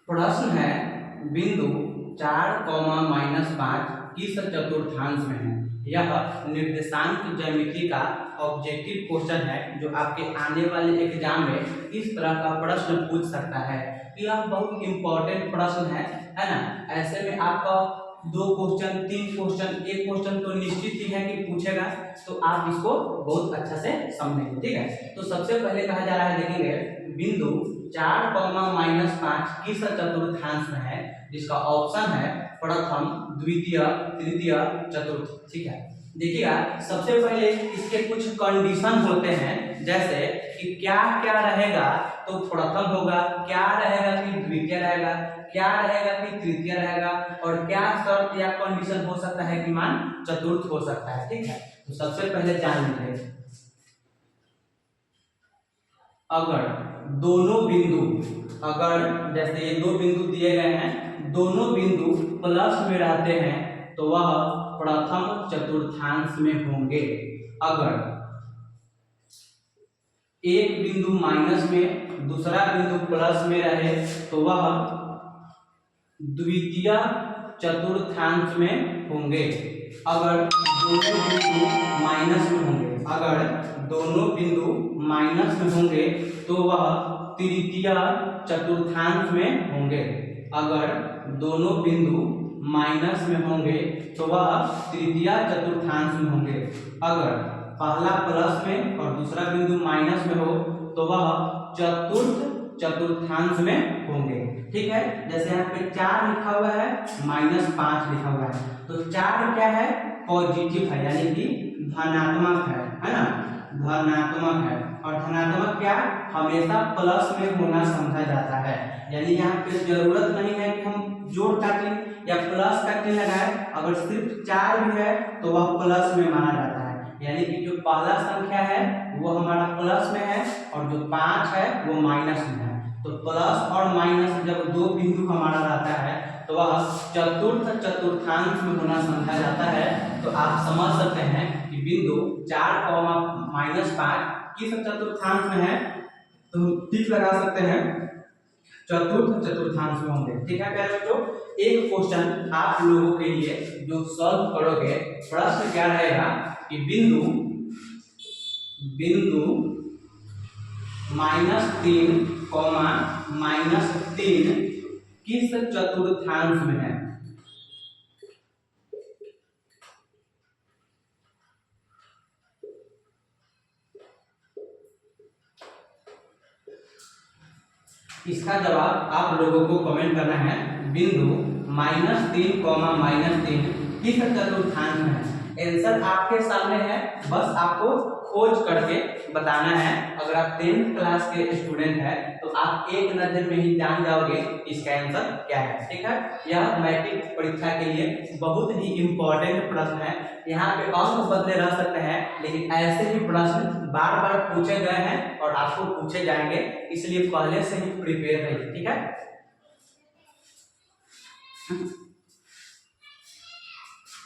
प्रश्न है बिंदु 4, किस चतुर्थांश में है। यह निर्देशांक ज्यामिति का ऑब्जेक्टिव क्वेश्चन है जो आपके आने वाले एग्जाम में इस तरह का प्रश्न पूछ सकता है। यह बहुत इंपॉर्टेंट प्रश्न है ना। ऐसे में आपका 2 क्वेश्चन 3 क्वेश्चन, एक क्वेश्चन तो निश्चित ही है कि पूछेगा, तो आप इसको बहुत अच्छा से समझेंगे। ठीक है, तो सबसे पहले कहा जा रहा है, देखेंगे बिंदु 4, किस चतुर्थांश में है, जिसका ऑप्शन है प्रथम, द्वितीय, तृतीय, चतुर्थ। ठीक है, देखिएगा सबसे पहले इसके कुछ कंडीशन होते हैं, जैसे कि क्या क्या रहेगा तो प्रथम होगा, क्या रहेगा कि द्वितीय रहेगा, क्या रहेगा कि तृतीय रहेगा, और क्या शर्त या कंडीशन हो सकता है कि मान चतुर्थ हो सकता है। ठीक है, तो सबसे पहले जान लीजिए, अगर दोनों बिंदु, अगर जैसे ये 2 बिंदु दिए गए हैं, दोनों बिंदु प्लस में रहते हैं तो वह प्रथम चतुर्थांश में होंगे। अगर एक बिंदु माइनस में दूसरा बिंदु प्लस में रहे तो वह द्वितीय चतुर्थांश में होंगे। अगर दोनों बिंदु माइनस में होंगे, अगर दोनों बिंदु माइनस में होंगे तो वह तृतीय चतुर्थांश में होंगे। अगर दोनों बिंदु माइनस में होंगे तो वह तृतीय चतुर्थांश में होंगे। अगर पहला प्लस में और दूसरा बिंदु माइनस में हो तो वह चतुर्थ चतुर्थांश में होंगे। ठीक है, जैसे यहाँ पे 4 लिखा हुआ है, -5 लिखा हुआ है, तो 4 क्या है, पॉजिटिव है, यानी कि धनात्मक है ना, धनात्मक है। और धनात्मक क्या हमेशा प्लस में होना समझा जाता है, यानी यहाँ पे जरूरत नहीं है कि हम जोड़ का चिन्ह या प्लस का चिन्ह लगाए। अगर सिर्फ 4 भी है तो वह प्लस में माना जाता है, यानी कि जो पहला संख्या है वो हमारा प्लस में है और जो 5 है वो माइनस में है। तो प्लस और माइनस जब 2 बिंदु हमारा रहता है तो वह चतुर्थ चतुर्थांश में होना समझा जाता है। तो आप समझ सकते हैं कि बिंदु 4, किस चतुर्थांश में है, तो टिक लगा सकते हैं, चतुर्थ चतुर्थांश में होंगे। ठीक है प्यारे बच्चों, एक क्वेश्चन आप लोगों के लिए जो सॉल्व करोगे, प्रश्न क्या रहेगा कि बिंदु -3, -3 किस चतुर्थांश में है। इसका जवाब आप लोगों को कमेंट करना है, बिंदु -3, -3 किस चतुर्थांश में है। आंसर आपके सामने है, बस आपको खोज करके बताना है। अगर आप 10th क्लास के स्टूडेंट हैं तो आप एक नजर में ही जान जाओगे इसका आंसर क्या है। ठीक है, यह मैट्रिक परीक्षा के लिए बहुत ही इंपॉर्टेंट प्रश्न है। यहाँ पे अंक बदले रह सकते हैं, लेकिन ऐसे ही प्रश्न बार बार पूछे गए हैं और आपको पूछे जाएंगे, इसलिए पहले से ही प्रिपेयर रहिए। ठीक है।